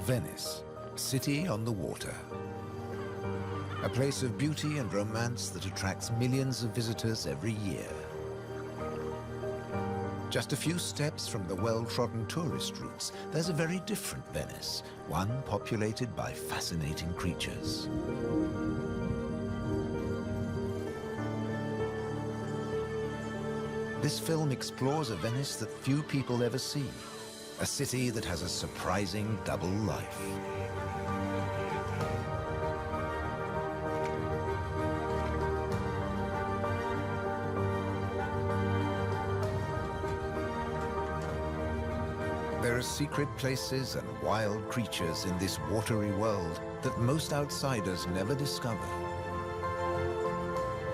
Venice, city on the water. A place of beauty and romance that attracts millions of visitors every year. Just a few steps from the well-trodden tourist routes, there's a very different Venice, one populated by fascinating creatures. This film explores a Venice that few people ever see, a city that has a surprising double life. There are secret places and wild creatures in this watery world that most outsiders never discover.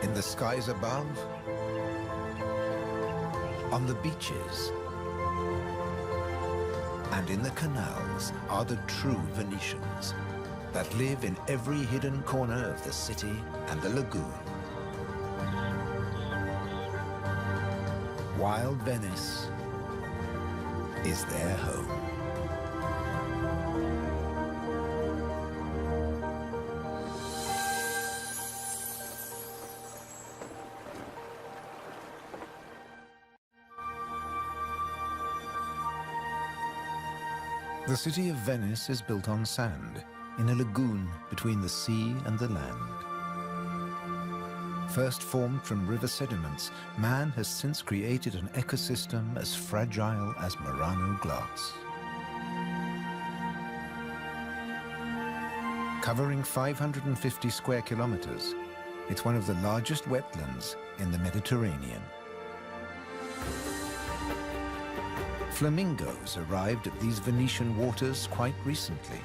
In the skies above, on the beaches, and in the canals are the true Venetians that live in every hidden corner of the city and the lagoon. Wild Venice is their home. The city of Venice is built on sand, in a lagoon between the sea and the land. First formed from river sediments, man has since created an ecosystem as fragile as Murano glass. Covering 550 square kilometers, it's one of the largest wetlands in the Mediterranean. Flamingos arrived at these Venetian waters quite recently.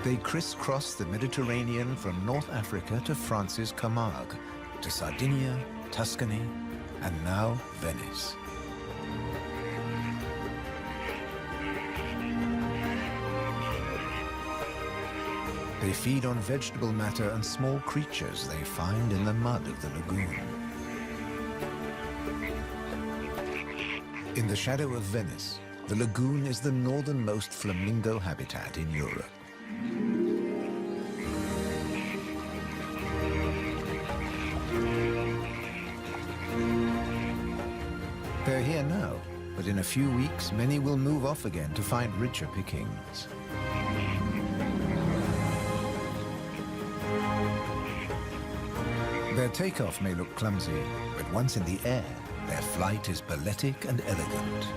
They crisscross the Mediterranean from North Africa to France's Camargue, to Sardinia, Tuscany, and now Venice. They feed on vegetable matter and small creatures they find in the mud of the lagoon. In the shadow of Venice, the lagoon is the northernmost flamingo habitat in Europe. They're here now, but in a few weeks, many will move off again to find richer pickings. Their takeoff may look clumsy, but once in the air, their flight is balletic and elegant.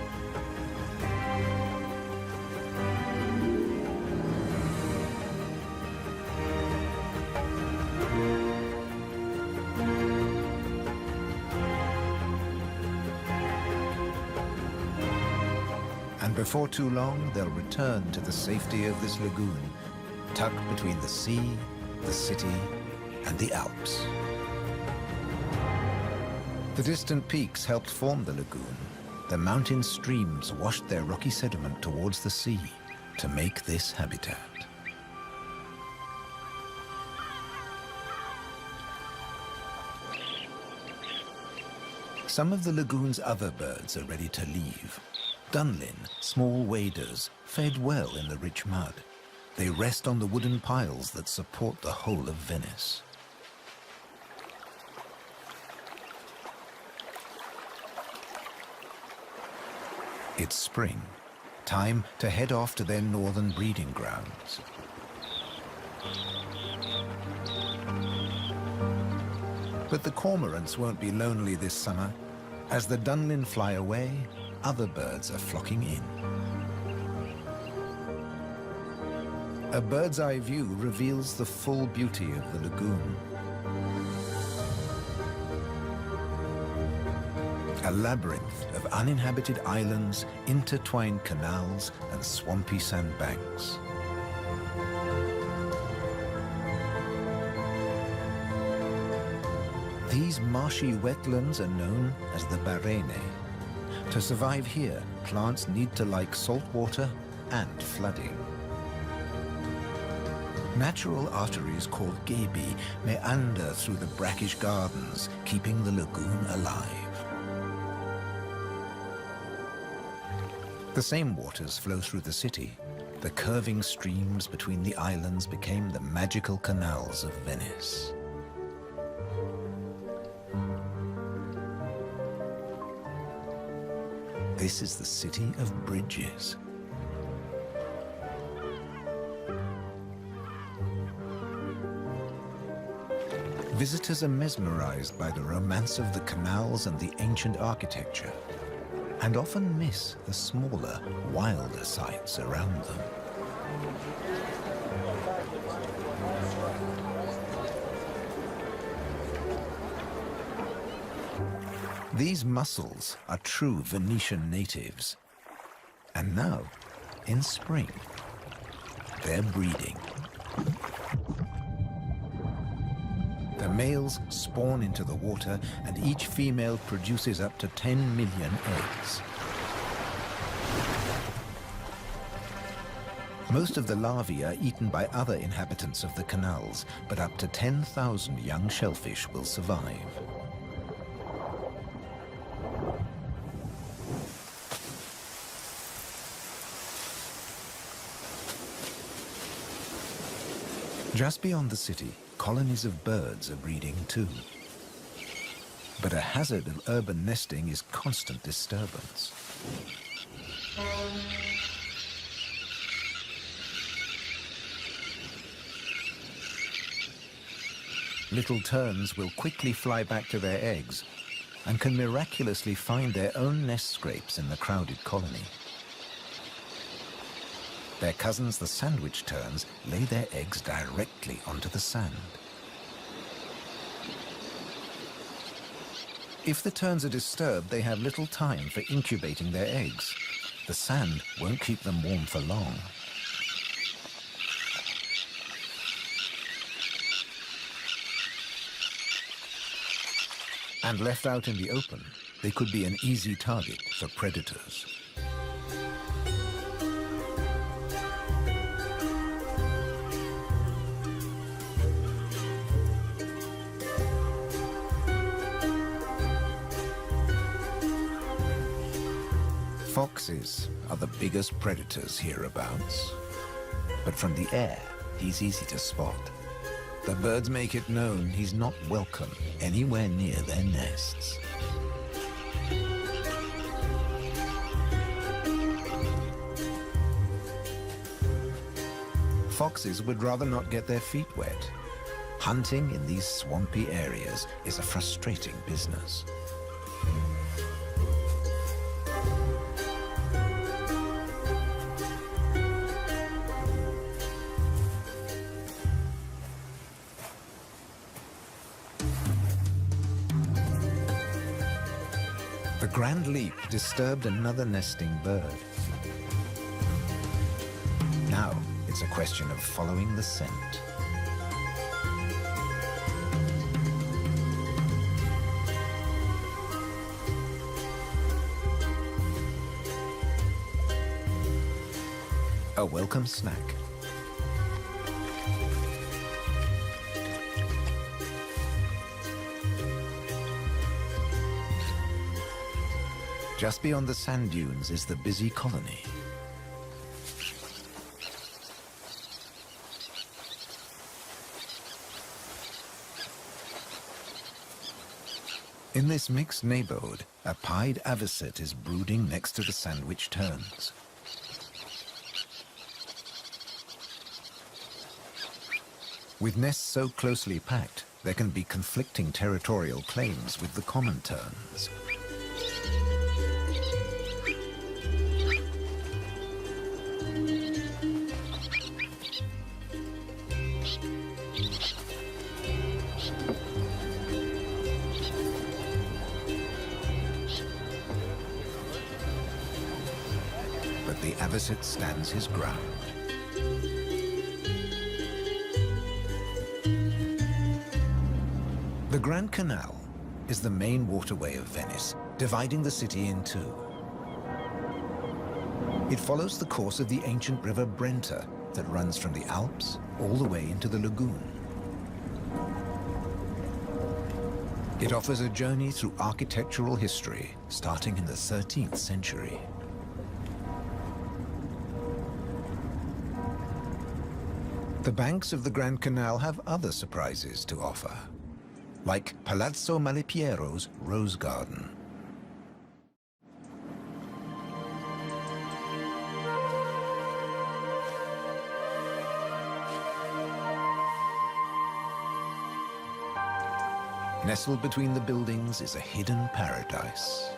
And before too long, they'll return to the safety of this lagoon, tucked between the sea, the city, and the Alps. The distant peaks helped form the lagoon. The mountain streams washed their rocky sediment towards the sea to make this habitat. Some of the lagoon's other birds are ready to leave. Dunlin, small waders, fed well in the rich mud. They rest on the wooden piles that support the whole of Venice. It's spring, time to head off to their northern breeding grounds. But the cormorants won't be lonely this summer. As the Dunlin fly away, other birds are flocking in. A bird's eye view reveals the full beauty of the lagoon. A labyrinth of uninhabited islands, intertwined canals, and swampy sandbanks. These marshy wetlands are known as the Barene. To survive here, plants need to like salt water and flooding. Natural arteries called gabi meander through the brackish gardens, keeping the lagoon alive. The same waters flow through the city. The curving streams between the islands became the magical canals of Venice. This is the city of bridges. Visitors are mesmerized by the romance of the canals and the ancient architecture, and often miss the smaller, wilder sights around them. These mussels are true Venetian natives. And now, in spring, they're breeding. The males spawn into the water, and each female produces up to 10 million eggs. Most of the larvae are eaten by other inhabitants of the canals, but up to 10,000 young shellfish will survive. Just beyond the city, colonies of birds are breeding too. But a hazard of urban nesting is constant disturbance. Little terns will quickly fly back to their eggs and can miraculously find their own nest scrapes in the crowded colony. Their cousins, the sandwich terns, lay their eggs directly onto the sand. If the terns are disturbed, they have little time for incubating their eggs. The sand won't keep them warm for long. And left out in the open, they could be an easy target for predators. Foxes are the biggest predators hereabouts. But from the air, he's easy to spot. The birds make it known he's not welcome anywhere near their nests. Foxes would rather not get their feet wet. Hunting in these swampy areas is a frustrating business. The grand leap disturbed another nesting bird. Now it's a question of following the scent. A welcome snack. Just beyond the sand dunes is the busy colony. In this mixed neighborhood, a pied avocet is brooding next to the sandwich terns. With nests so closely packed, there can be conflicting territorial claims with the common terns. But the avocet stands his ground. The Grand Canal is the main waterway of Venice, dividing the city in two. It follows the course of the ancient river Brenta that runs from the Alps all the way into the lagoon. It offers a journey through architectural history starting in the 13th century. The banks of the Grand Canal have other surprises to offer, like Palazzo Malipiero's Rose Garden. Nestled between the buildings is a hidden paradise.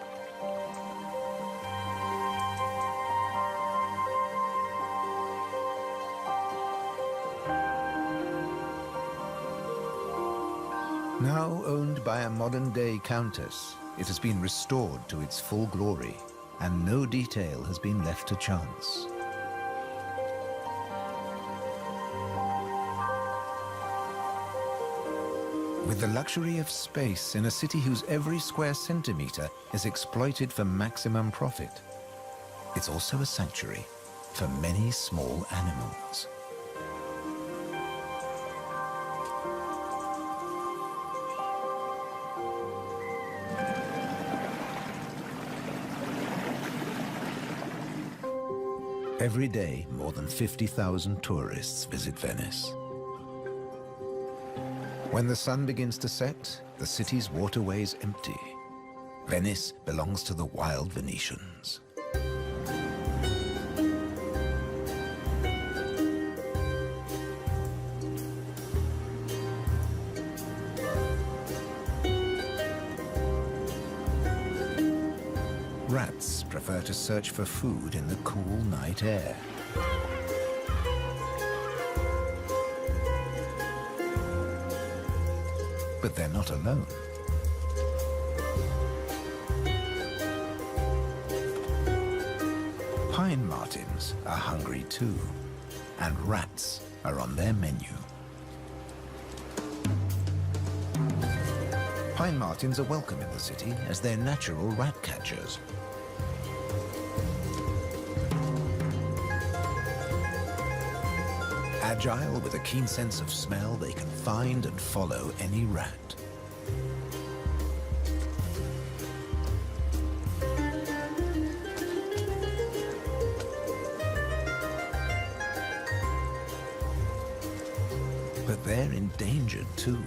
Now owned by a modern-day countess, it has been restored to its full glory, and no detail has been left to chance. With the luxury of space in a city whose every square centimeter is exploited for maximum profit, it's also a sanctuary for many small animals. Every day, more than 50,000 tourists visit Venice. When the sun begins to set, the city's waterways empty. Venice belongs to the wild Venetians. Rats prefer to search for food in the cool night air. But they're not alone. Pine martins are hungry too, and rats are on their menu. Pine martins are welcome in the city as they're natural rat catchers. Agile with a keen sense of smell, they can find and follow any rat. But they're endangered too.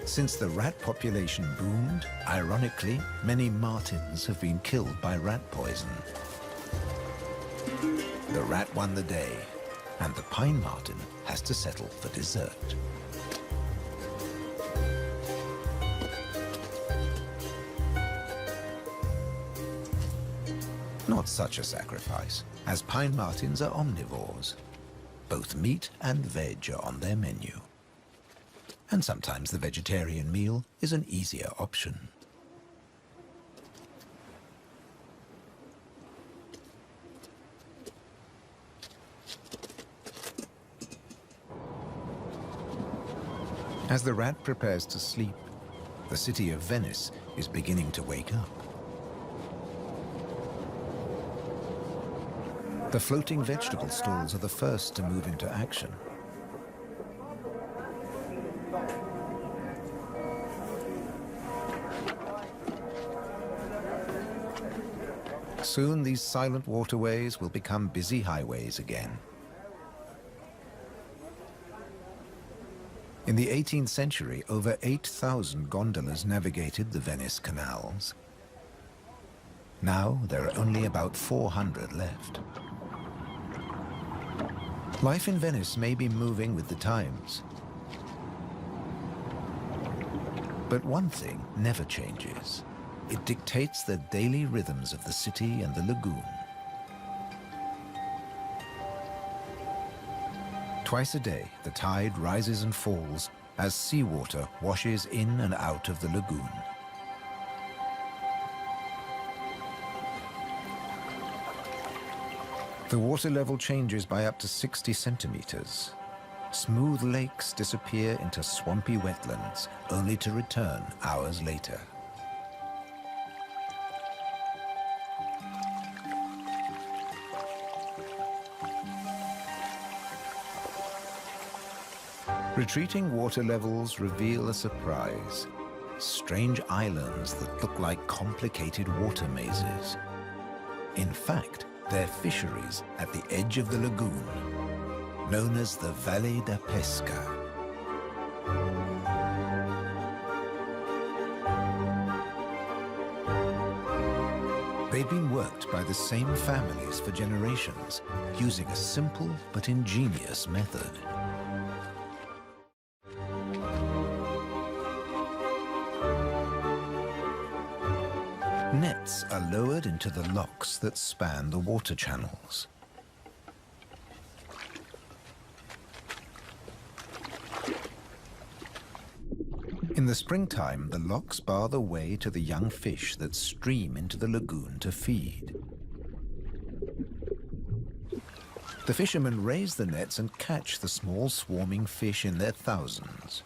Since the rat population boomed, ironically, many martins have been killed by rat poison. The rat won the day, and the pine marten has to settle for dessert. Not such a sacrifice, as pine martens are omnivores. Both meat and veg are on their menu. And sometimes the vegetarian meal is an easier option. As the rat prepares to sleep, the city of Venice is beginning to wake up. The floating vegetable stalls are the first to move into action. Soon these silent waterways will become busy highways again. In the 18th century, over 8,000 gondolas navigated the Venice canals. Now there are only about 400 left. Life in Venice may be moving with the times. But one thing never changes. It dictates the daily rhythms of the city and the lagoon. Twice a day, the tide rises and falls as seawater washes in and out of the lagoon. The water level changes by up to 60 centimeters. Smooth lakes disappear into swampy wetlands, only to return hours later. Retreating water levels reveal a surprise. Strange islands that look like complicated water mazes. In fact, they're fisheries at the edge of the lagoon. known as the Valle da Pesca. They've been worked by the same families for generations, using a simple but ingenious method. Nets are lowered into the locks that span the water channels. In the springtime, the locks bar the way to the young fish that stream into the lagoon to feed. The fishermen raise the nets and catch the small swarming fish in their thousands.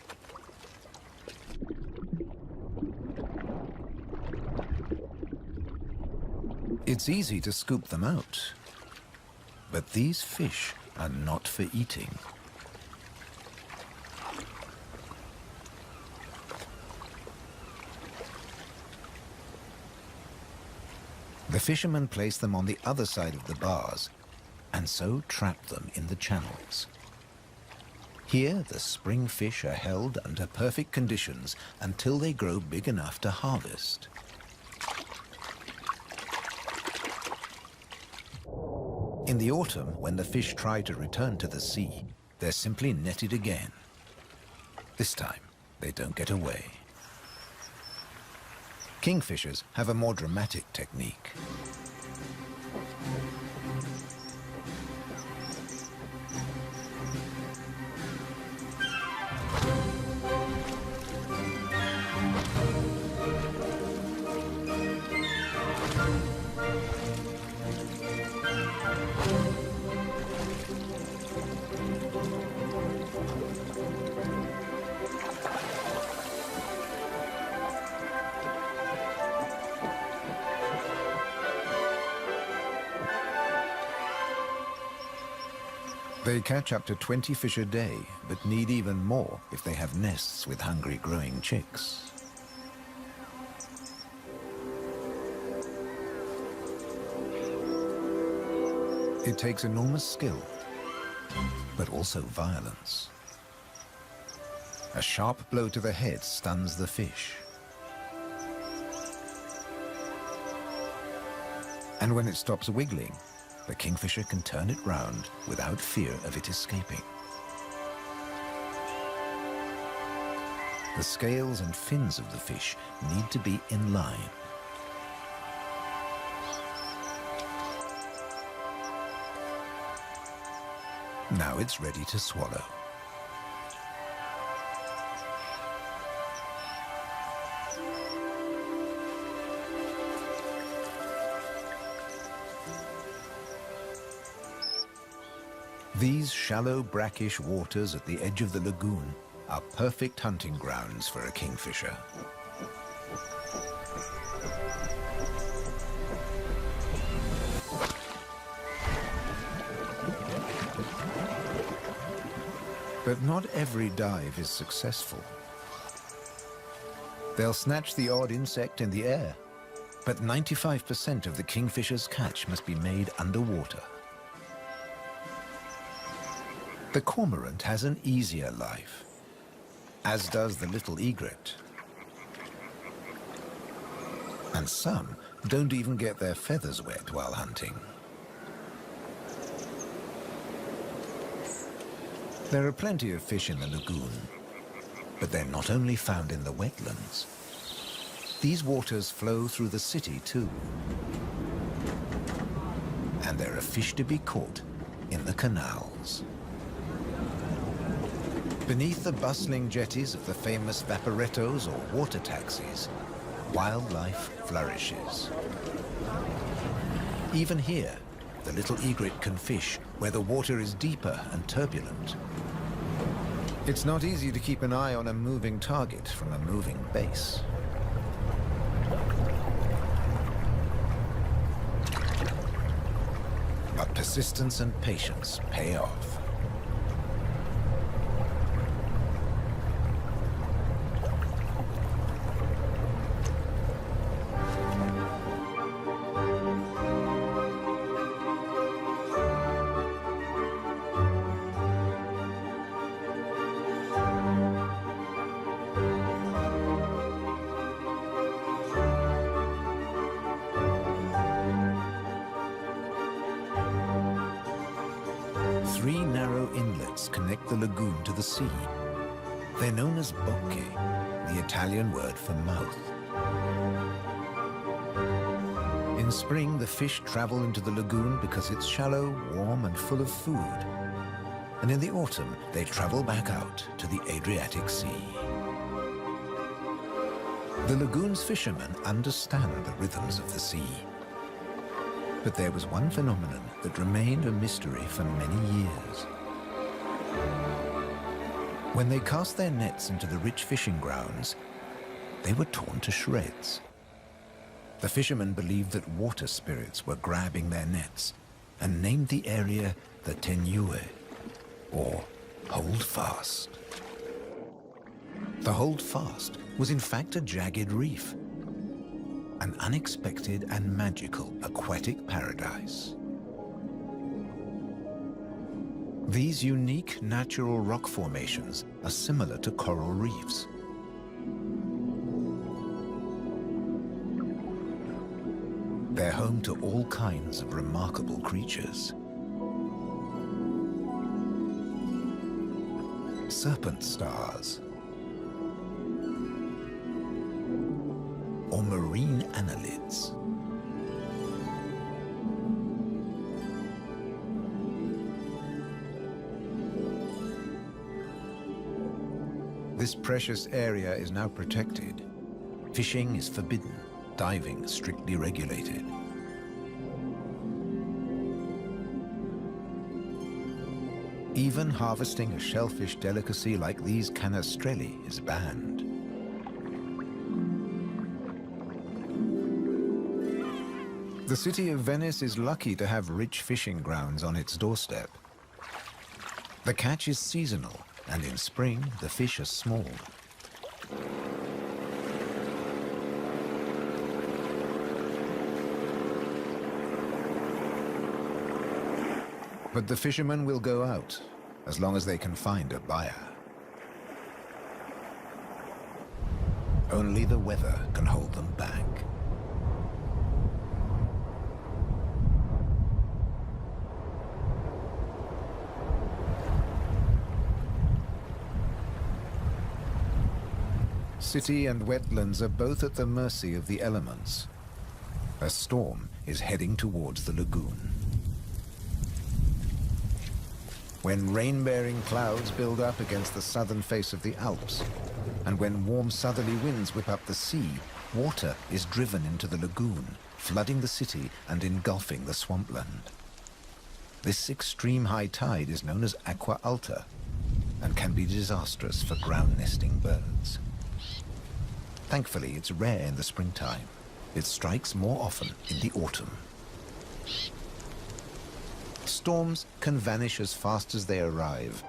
It's easy to scoop them out, but these fish are not for eating. The fishermen place them on the other side of the bars and so trap them in the channels. Here, the spring fish are held under perfect conditions until they grow big enough to harvest. In the autumn, when the fish try to return to the sea, they're simply netted again. This time, they don't get away. Kingfishers have a more dramatic technique. They catch up to 20 fish a day, but need even more if they have nests with hungry growing chicks. It takes enormous skill, but also violence. A sharp blow to the head stuns the fish. And when it stops wiggling, the kingfisher can turn it round without fear of it escaping. The scales and fins of the fish need to be in line. Now it's ready to swallow. These shallow, brackish waters at the edge of the lagoon are perfect hunting grounds for a kingfisher. But not every dive is successful. They'll snatch the odd insect in the air, but 95% of the kingfisher's catch must be made underwater. The cormorant has an easier life, as does the little egret. And some don't even get their feathers wet while hunting. There are plenty of fish in the lagoon, but they're not only found in the wetlands. These waters flow through the city too. And there are fish to be caught in the canals. Beneath the bustling jetties of the famous vaporettos or water taxis, wildlife flourishes. Even here, the little egret can fish where the water is deeper and turbulent. It's not easy to keep an eye on a moving target from a moving base. But persistence and patience pay off. Three narrow inlets connect the lagoon to the sea. They're known as bocche, the Italian word for mouth. In spring, the fish travel into the lagoon because it's shallow, warm, and full of food. And in the autumn, they travel back out to the Adriatic Sea. The lagoon's fishermen understand the rhythms of the sea. But there was one phenomenon that remained a mystery for many years. When they cast their nets into the rich fishing grounds, they were torn to shreds. The fishermen believed that water spirits were grabbing their nets and named the area the Tenue, or Hold Fast. The Hold Fast was in fact a jagged reef, an unexpected and magical aquatic paradise. These unique natural rock formations are similar to coral reefs. They're home to all kinds of remarkable creatures. Serpent stars, or marine annelids. This precious area is now protected. Fishing is forbidden, diving strictly regulated. Even harvesting a shellfish delicacy like these canestrelli is banned. The city of Venice is lucky to have rich fishing grounds on its doorstep. The catch is seasonal, and in spring, the fish are small. But the fishermen will go out, as long as they can find a buyer. Only the weather can hold them back. City and wetlands are both at the mercy of the elements. A storm is heading towards the lagoon. When rain-bearing clouds build up against the southern face of the Alps, and when warm southerly winds whip up the sea, water is driven into the lagoon, flooding the city and engulfing the swampland. This extreme high tide is known as aqua alta and can be disastrous for ground-nesting birds. Thankfully, it's rare in the springtime. It strikes more often in the autumn. Storms can vanish as fast as they arrive,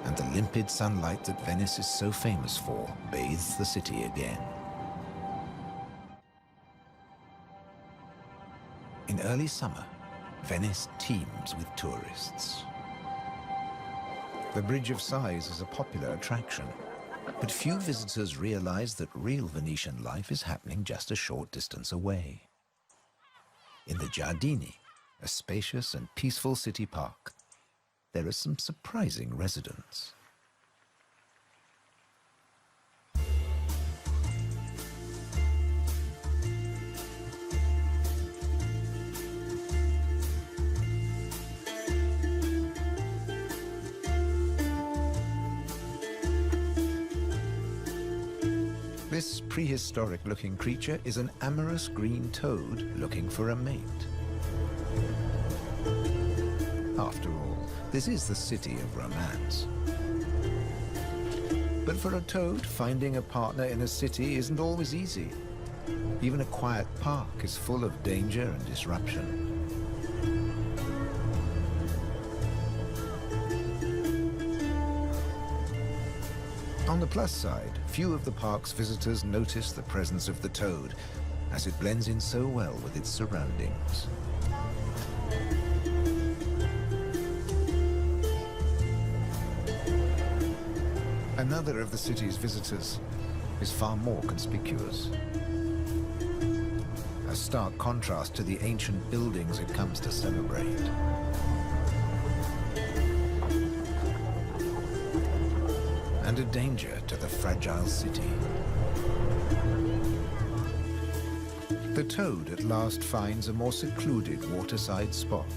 and the limpid sunlight that Venice is so famous for bathes the city again. In early summer, Venice teems with tourists. The Bridge of Sighs is a popular attraction, but few visitors realize that real Venetian life is happening just a short distance away. In the Giardini, a spacious and peaceful city park, there are some surprising residents. This prehistoric-looking creature is an amorous green toad looking for a mate. After all, this is the city of romance. But for a toad, finding a partner in a city isn't always easy. Even a quiet park is full of danger and disruption. On the plus side, few of the park's visitors notice the presence of the toad, as it blends in so well with its surroundings. Another of the city's visitors is far more conspicuous. A stark contrast to the ancient buildings it comes to celebrate. and a danger to the fragile city. The toad at last finds a more secluded waterside spot.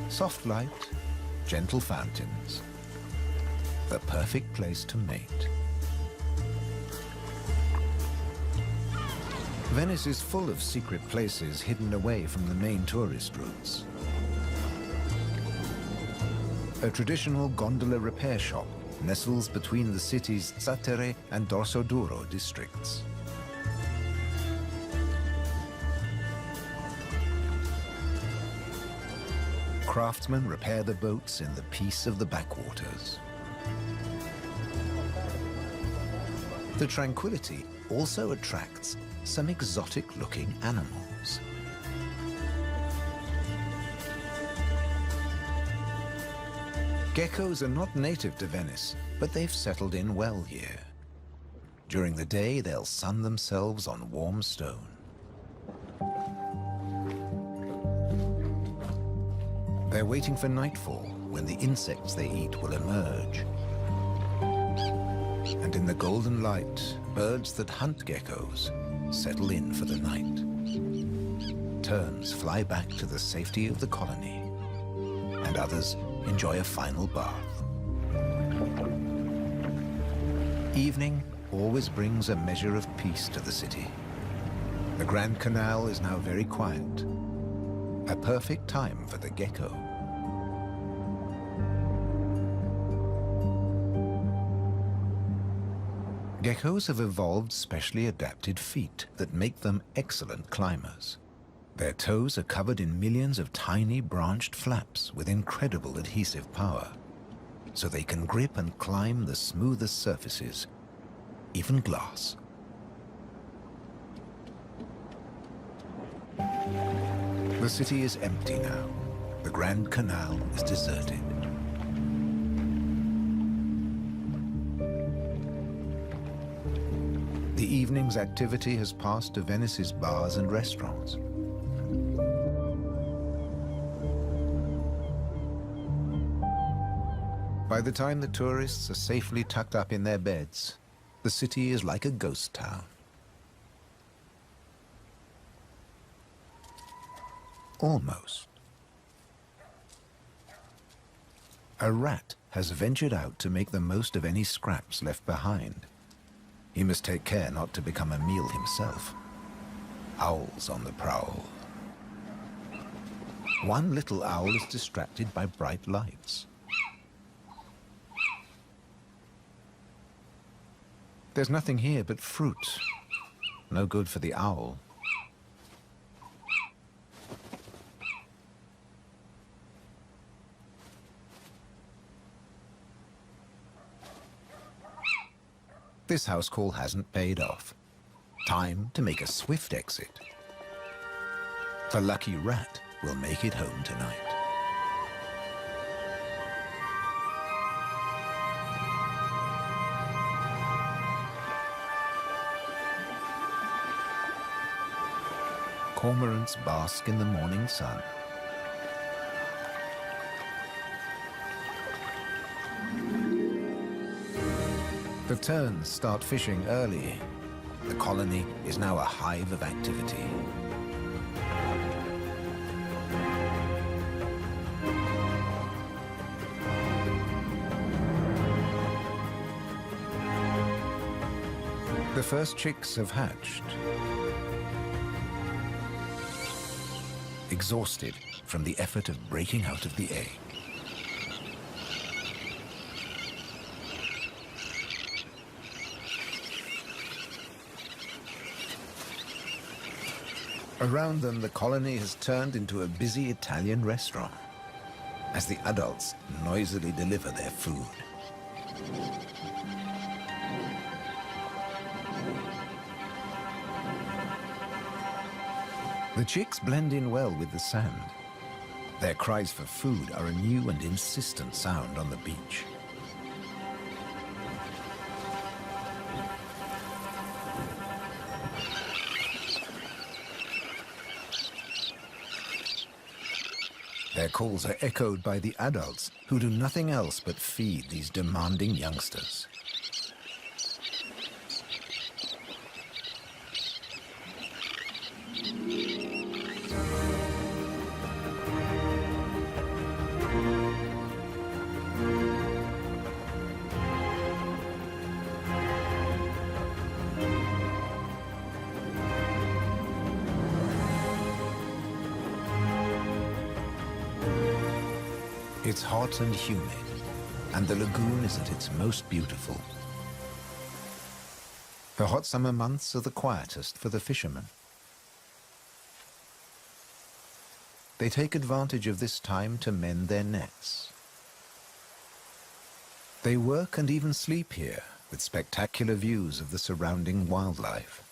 Soft light, gentle fountains, the perfect place to mate. Venice is full of secret places hidden away from the main tourist routes. A traditional gondola repair shop nestles between the city's Zattere and Dorsoduro districts. Craftsmen repair the boats in the peace of the backwaters. The tranquility also attracts some exotic-looking animals. Geckos are not native to Venice, but they've settled in well here. During the day, they'll sun themselves on warm stone. They're waiting for nightfall, when the insects they eat will emerge. And in the golden light, birds that hunt geckos settle in for the night. Terns fly back to the safety of the colony, and others enjoy a final bath. Evening always brings a measure of peace to the city. The Grand Canal is now very quiet, a perfect time for the gecko. Geckos have evolved specially adapted feet that make them excellent climbers. Their toes are covered in millions of tiny branched flaps with incredible adhesive power, so they can grip and climb the smoothest surfaces, even glass. The city is empty now. The Grand Canal is deserted. The evening's activity has passed to Venice's bars and restaurants. By the time the tourists are safely tucked up in their beds, the city is like a ghost town. Almost. A rat has ventured out to make the most of any scraps left behind. He must take care not to become a meal himself. Owls on the prowl. One little owl is distracted by bright lights. There's nothing here but fruit. No good for the owl. This house call hasn't paid off. Time to make a swift exit. The lucky rat will make it home tonight. Cormorants bask in the morning sun. The terns start fishing early. The colony is now a hive of activity. The first chicks have hatched. Exhausted from the effort of breaking out of the egg. Around them, the colony has turned into a busy Italian restaurant as the adults noisily deliver their food. The chicks blend in well with the sand. Their cries for food are a new and insistent sound on the beach. Their Their calls are echoed by the adults, who do nothing else but feed these demanding youngsters. It's hot and humid, and the lagoon is at its most beautiful. The hot summer months are the quietest for the fishermen. They take advantage of this time to mend their nets. They work and even sleep here, with spectacular views of the surrounding wildlife.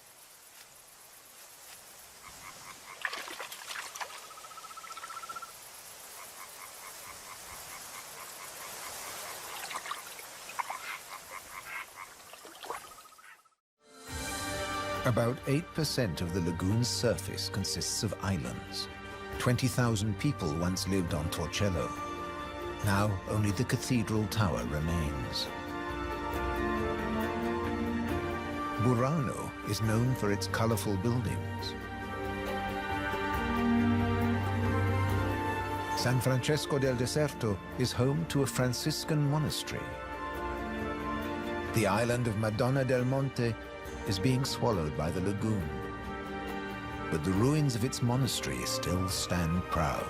About 8% of the lagoon's surface consists of islands. 20,000 people once lived on Torcello. Now only the cathedral tower remains. Burano is known for its colorful buildings. San Francesco del Deserto is home to a Franciscan monastery. The island of Madonna del Monte is being swallowed by the lagoon, but the ruins of its monastery still stand proud.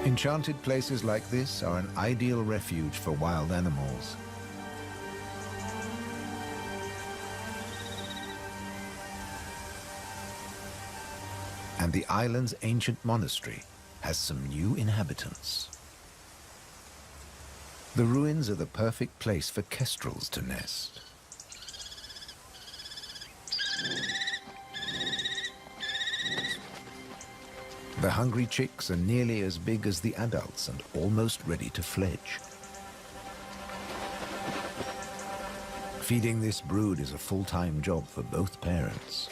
Enchanted places like this are an ideal refuge for wild animals. And the island's ancient monastery has some new inhabitants. The ruins are the perfect place for kestrels to nest. The hungry chicks are nearly as big as the adults and almost ready to fledge. Feeding this brood is a full-time job for both parents.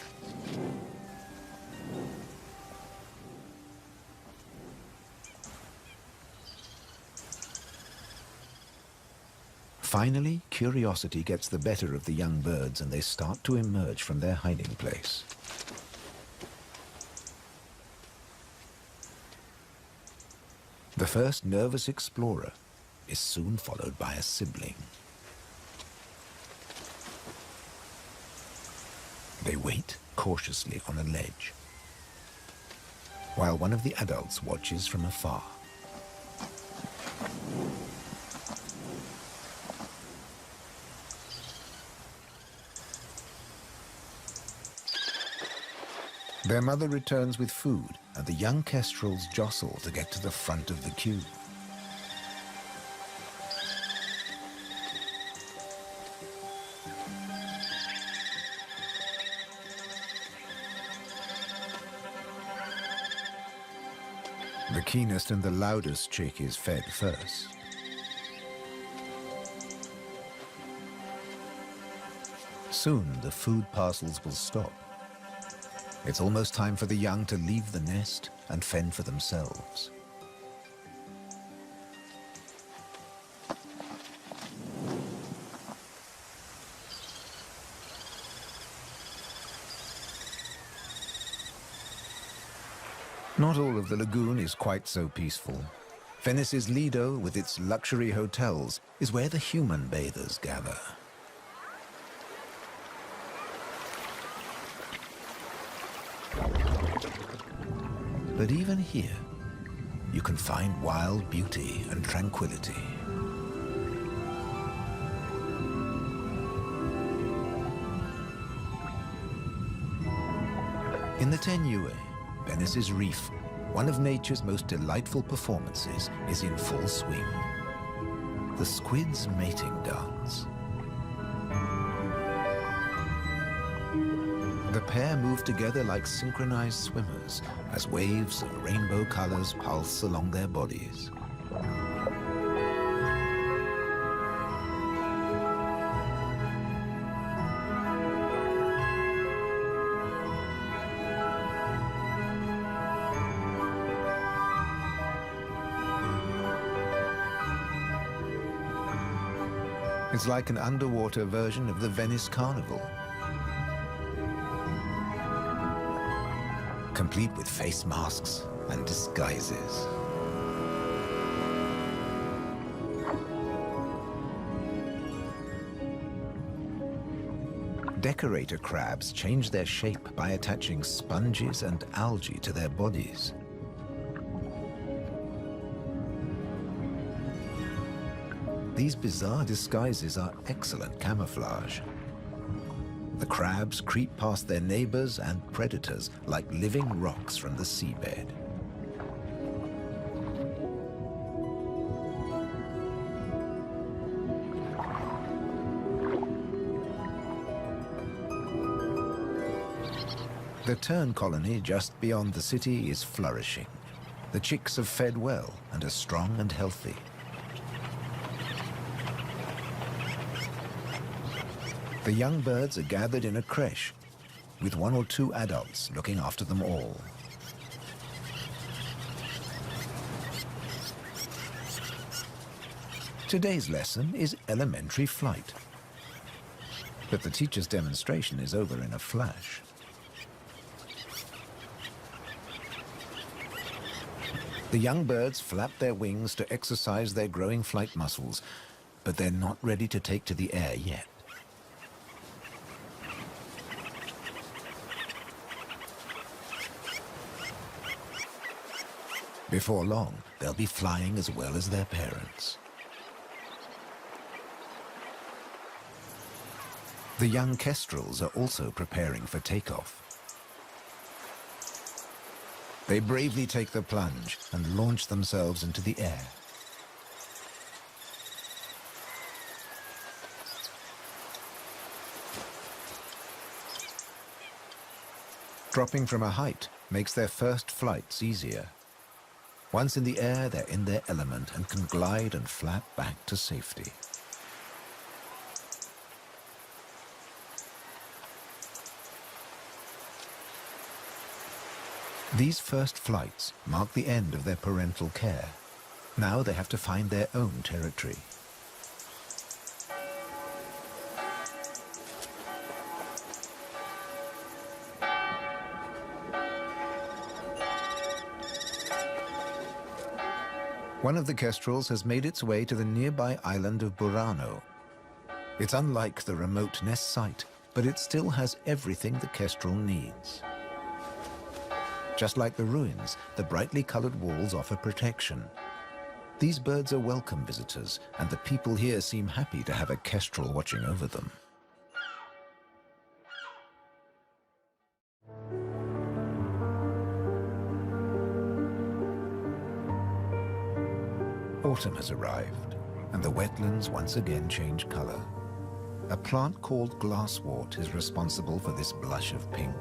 Finally, curiosity gets the better of the young birds and they start to emerge from their hiding place. The first nervous explorer is soon followed by a sibling. They wait cautiously on a ledge, while one of the adults watches from afar. Their mother returns with food, and the young kestrels jostle to get to the front of the queue. The keenest and the loudest chick is fed first. Soon the food parcels will stop. It's almost time for the young to leave the nest and fend for themselves. Not all of the lagoon is quite so peaceful. Venice's Lido, with its luxury hotels, is where the human bathers gather. But even here, you can find wild beauty and tranquility. In the Tenue, Venice's reef, one of nature's most delightful performances is in full swing. The squid's mating dance. The pair move together like synchronized swimmers as waves of rainbow colors pulse along their bodies. It's like an underwater version of the Venice Carnival, complete with face masks and disguises. Decorator crabs change their shape by attaching sponges and algae to their bodies. These bizarre disguises are excellent camouflage. The crabs creep past their neighbors and predators like living rocks from the seabed. The tern colony just beyond the city is flourishing. The chicks have fed well and are strong and healthy. The young birds are gathered in a creche, with 1 or 2 adults looking after them all. Today's lesson is elementary flight, but the teacher's demonstration is over in a flash. The young birds flap their wings to exercise their growing flight muscles, but they're not ready to take to the air yet. Before long, they'll be flying as well as their parents. The young kestrels are also preparing for takeoff. They bravely take the plunge and launch themselves into the air. Dropping from a height makes their first flights easier. Once in the air, they're in their element and can glide and flap back to safety. These first flights mark the end of their parental care. Now they have to find their own territory. One of the kestrels has made its way to the nearby island of Burano. It's unlike the remote nest site, but it still has everything the kestrel needs. Just like the ruins, the brightly colored walls offer protection. These birds are welcome visitors, and the people here seem happy to have a kestrel watching over them. Autumn has arrived, and the wetlands once again change color. A plant called glasswort is responsible for this blush of pink.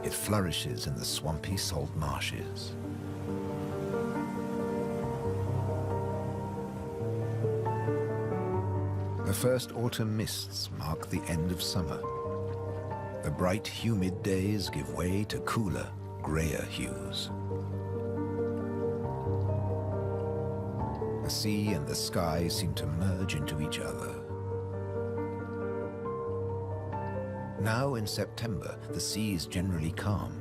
It flourishes in the swampy salt marshes. The first autumn mists mark the end of summer. The bright, humid days give way to cooler, grayer hues. The sea and the sky seem to merge into each other. Now in September, the sea is generally calm.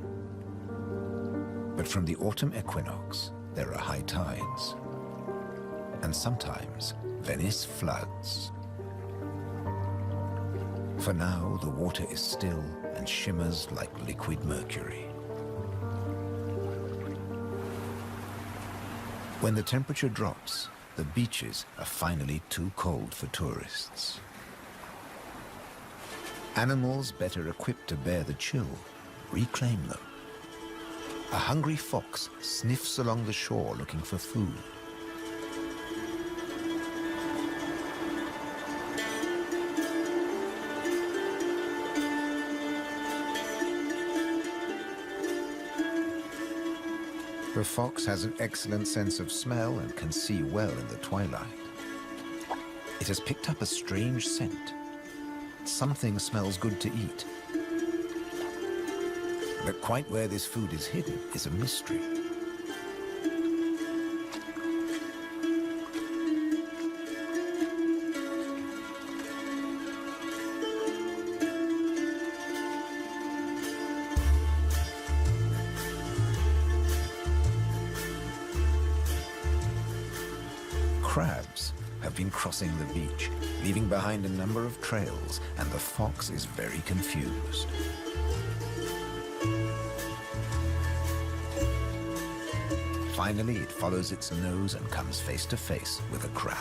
But from the autumn equinox, there are high tides. And sometimes, Venice floods. For now, the water is still and shimmers like liquid mercury. When the temperature drops, the beaches are finally too cold for tourists. Animals better equipped to bear the chill reclaim them. A hungry fox sniffs along the shore looking for food. The fox has an excellent sense of smell and can see well in the twilight. It has picked up a strange scent. Something smells good to eat. But quite where this food is hidden is a mystery. Crabs have been crossing the beach, leaving behind a number of trails, and the fox is very confused. Finally, it follows its nose and comes face to face with a crab.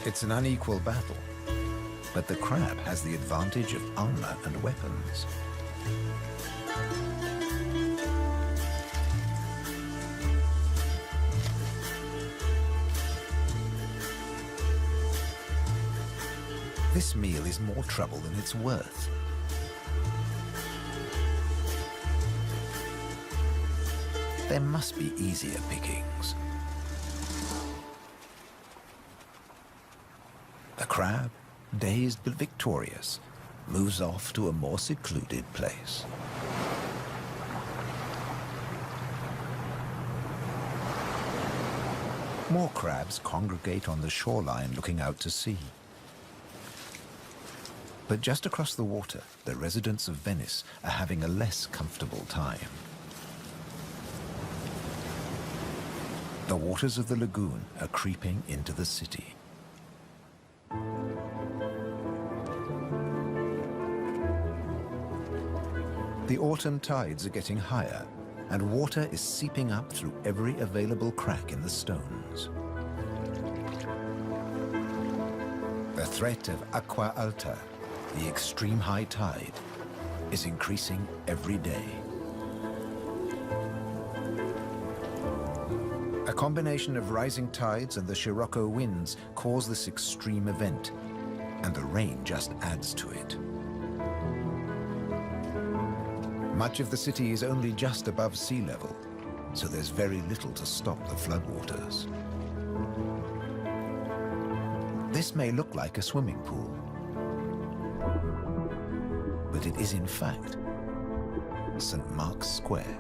It's an unequal battle, but the crab has the advantage of armor and weapons. This meal is more trouble than it's worth. There must be easier pickings. The crab, dazed but victorious, moves off to a more secluded place. More crabs congregate on the shoreline looking out to sea. But just across the water, the residents of Venice are having a less comfortable time. The waters of the lagoon are creeping into the city. The autumn tides are getting higher, and water is seeping up through every available crack in the stones. The threat of acqua alta, the extreme high tide, is increasing every day. A combination of rising tides and the Scirocco winds cause this extreme event, and the rain just adds to it. Much of the city is only just above sea level, so there's very little to stop the floodwaters. This may look like a swimming pool, but it is in fact St. Mark's Square.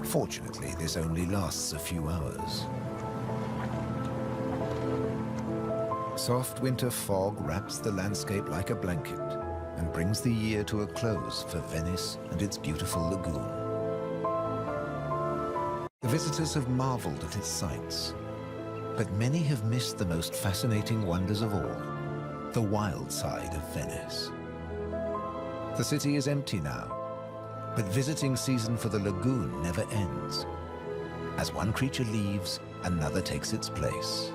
Fortunately, this only lasts a few hours. Soft winter fog wraps the landscape like a blanket and brings the year to a close for Venice and its beautiful lagoon. The visitors have marveled at its sights, but many have missed the most fascinating wonders of all, the wild side of Venice. The city is empty now, but visiting season for the lagoon never ends. As one creature leaves, another takes its place.